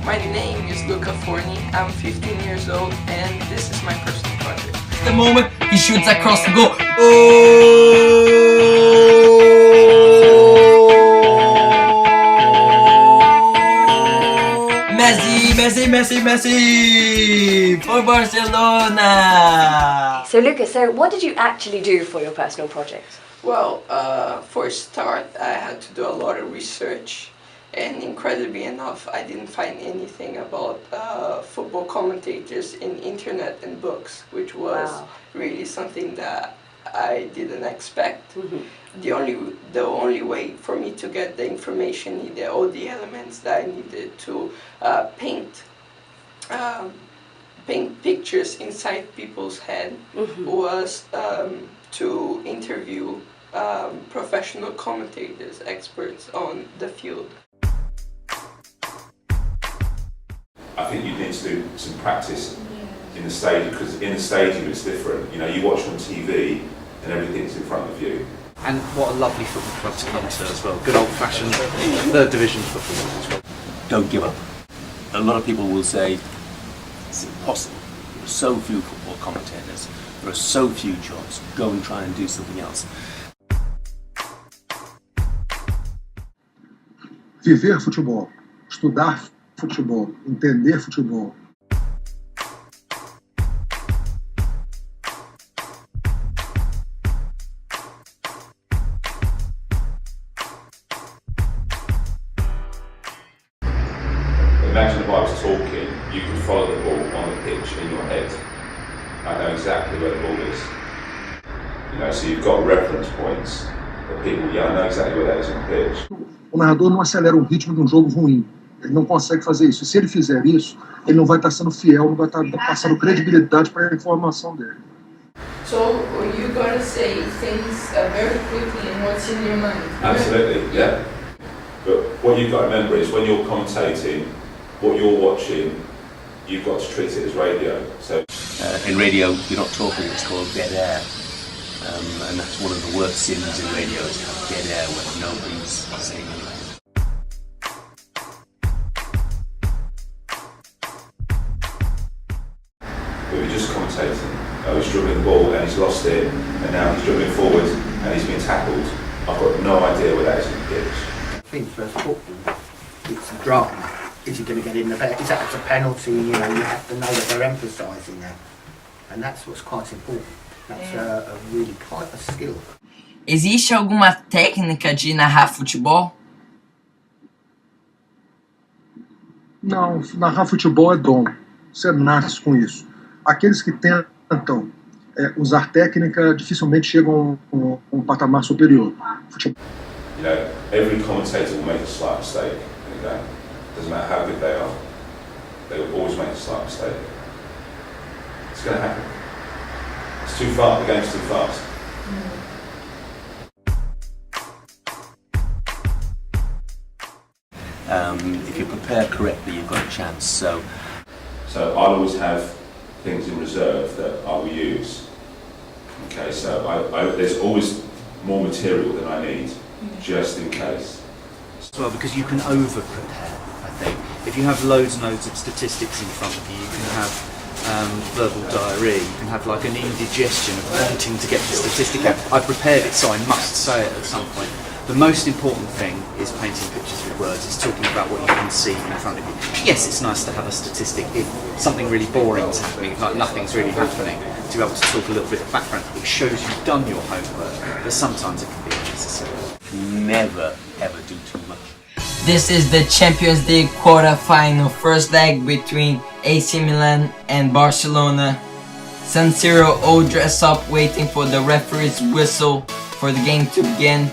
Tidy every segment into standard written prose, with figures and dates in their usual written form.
My name is Luca Forni, I'm 15 years old, and this is my personal project. The moment he shoots across the goal. Oh! Messi for Barcelona. So Luca, what did you actually do for your personal project? Well, for a start, I had to do a lot of research, and incredibly enough, I didn't find anything about football commentators in internet and books, which was really something that I didn't expect. The only way for me to get the information needed, all the elements that I needed to paint pictures inside people's head was to interview professional commentators, experts on the field. I think you need to do some practice in the stadium, because in the stadium it's different. You know, you watch on TV and everything's in front of you. And what a lovely football club to come to as well. Good old-fashioned third division football as well. Don't give up. A lot of people will say it's impossible. There are so few football commentators. There are so few jobs. Go and try and do something else. Viver futebol, estudar futebol, entender futebol. Imagine if I was talking, you could follow the ball on the pitch in your head. I know exactly where the ball is. You know, so you've got reference points that people, I know exactly where that is on the pitch. O narrador não acelera o ritmo de um jogo ruim. Ele não consegue fazer isso. E se ele fizer isso, ele não vai estar sendo fiel, não vai estar passando credibilidade para a informação dele. So you gotta say things very quickly and what's in your mind. Absolutely, yeah. But what you've got to remember is when you're commentating, what you're watching, you've got to treat it as radio. So In radio, you're not talking, it's called dead air. And that's one of the worst sins in radio, is to have dead air where nobody's saying anything. we were just commentating. I was dribbling the ball and he's lost it, and now he's dribbling forward and he's been tackled. I've got no idea where that is on the pitch. I think for football, it's a drama. Is he going to get in the back? Is that a penalty? You know, you have to know that they're emphasising that, and that's what's quite important. That's a really quite a skill. Existe alguma técnica de narrar futebol? Não, narrar futebol é dom. Você nasce com isso. Aqueles que tentam usar técnica dificilmente chegam a um patamar superior. Futebol. You know, every commentator will make a slight mistake in the game. Doesn't matter how good they are, they will always make a slight mistake. It's going to happen. It's too fast, the game's too fast. If you prepare correctly, you've got a chance. So I'll always have things in reserve that I will use. Okay, so there's always more material than I need, just in case. As well, because you can over-prepare, I think. If you have loads and loads of statistics in front of you, you can have verbal diarrhea, you can have like an indigestion of wanting to get the statistic out. I prepared it, so I must say it at some point. The most important thing is painting pictures with words. It's talking about what you can see in front of you. Yes, it's nice to have a statistic if something really boring is happening, if like nothing's really happening, to be able to talk a little bit of background. It shows you've done your homework, but sometimes it can be unnecessary. never ever do too much. This is the Champions League quarter-final first leg between AC Milan and Barcelona. San Siro all dress up waiting for the referee's whistle for the game to begin.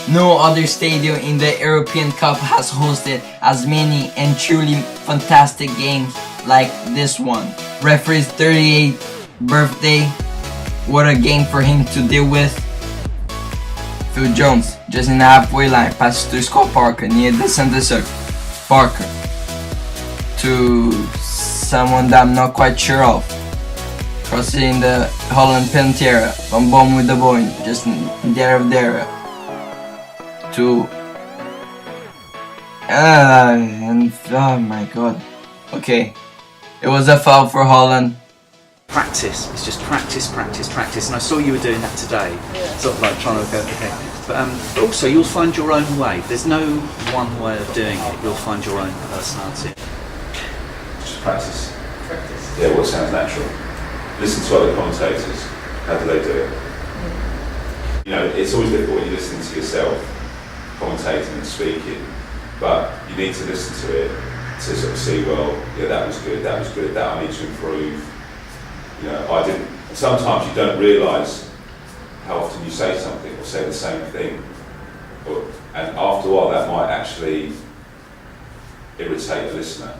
No other stadium in the European Cup has hosted as many and truly fantastic games like this one. Referee's 38th birthday, what a game for him to deal with. Phil Jones, just in the halfway line, passes to Scott Parker near the center circle. Parker to someone that I'm not quite sure of. Crossing the Holland penalty area. Van Boom with the ball, just in the area of the area. To and oh my god. Okay. It was a foul for Holland. Practice. It's just practice, practice, practice. And I saw you were doing that today. Sort of like trying to go, okay. But also you'll find your own way. There's no one way of doing it. You'll find your own personality. Just practice. Yeah, what sounds natural. Listen to other commentators. How do they do it? You know, it's always difficult when you're listening to yourself, commentating and speaking, but you need to listen to it to sort of see, well, yeah, that was good, that I need to improve. You know, I didn't. Sometimes you don't realise how often you say something or say the same thing, and after a while that might actually irritate the listener.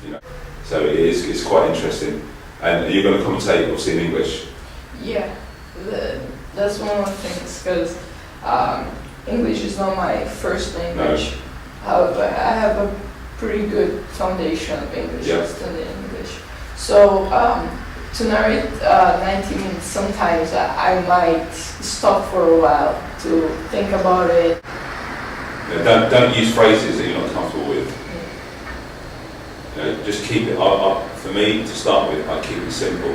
You know, so it's quite interesting. And you're going to commentate obviously in English. Yeah, that's one of the things, because English is not my first language. However, I have a pretty good foundation of English, studying English. So to narrate 90 minutes, sometimes I might stop for a while to think about it. Yeah, don't use phrases that you're not comfortable with. You know, just keep it. For me, to start with, I keep it simple.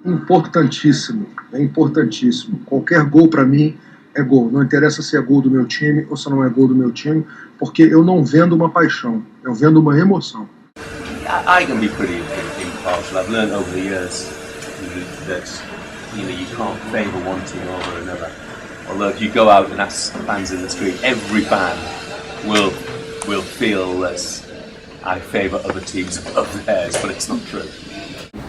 Importantíssimo, é importantíssimo. Qualquer gol para mim é gol. Não interessa se é gol do meu time ou se não é gol do meu time, porque eu não vendo uma paixão, eu vendo uma emoção. I can be pretty impartial. I've learned over the years that you can't favour one team over another. Although if you go out and ask fans in the street, every fan will feel that I favour other teams above theirs, but it's not true.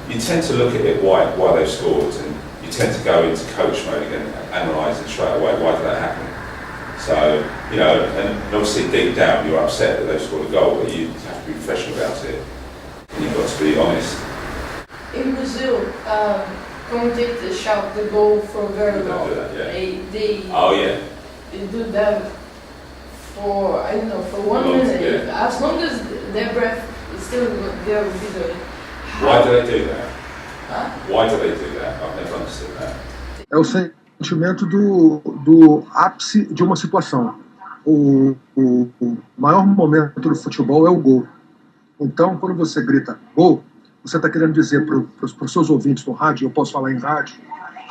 You tend to look at it why they've scored, and you tend to go into coach mode again and analyse it straight away. Why did that happen? So, you know, and obviously deep down you're upset that they've scored a goal, but you have to be professional about it. And you've got to be honest. In Brazil, commentators shout the goal for very long. Do that, yeah. They do that for, I don't know, for 1 minute. Yeah. As long as their breath is still, they will be doing it. Why do they do that? Why do they do that? I've never understood that. É o sentimento do ápice de uma situação. O maior momento do futebol é o gol. Então, quando você grita gol, você está querendo dizer para os seus ouvintes no rádio, eu posso falar em rádio,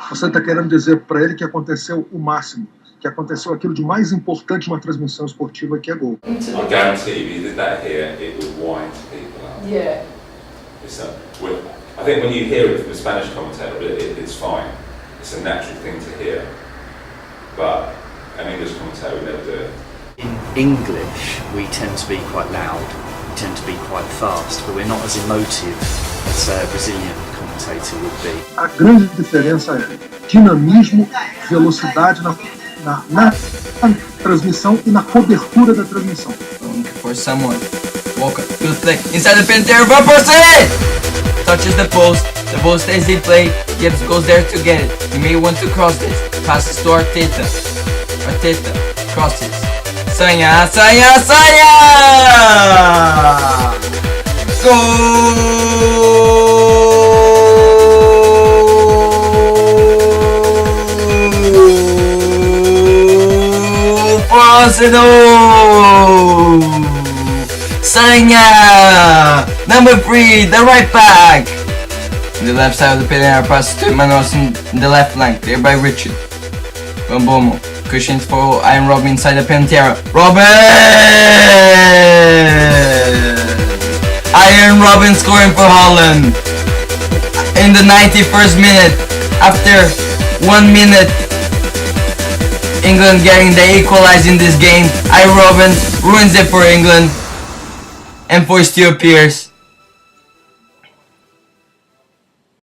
você está querendo dizer para ele que aconteceu o máximo, que aconteceu aquilo de mais importante numa transmissão esportiva, que é gol. I guarantee if you did that here, it would wind people up. Yeah. I think when you hear it from a Spanish commentator, it's fine. It's a natural thing to hear. But an English commentator would never do it. In English, we tend to be quite loud, we tend to be quite fast, but we're not as emotive as a Brazilian commentator would be. A grande diferença é dinamismo, velocidade na transmissão e na cobertura da transmissão. For someone. Walker, good flick, inside the penalty area, Van Persie! Touches the ball stays in play, Gibbs goes there to get it. He may want to cross this, passes to Arteta, crosses. Sanha! Goal for Arsenal! Sanha! Number 3, the right back! On the left side of the penalty passes to Manos in the left flank, there by Richard. Bambomo cushions for Iron Robin inside the penalty area. Iron Robin scoring for Holland in the 91st minute. After 1 minute, England getting the equalizer in this game. Iron Robin ruins it for England and for Stuart Pearce.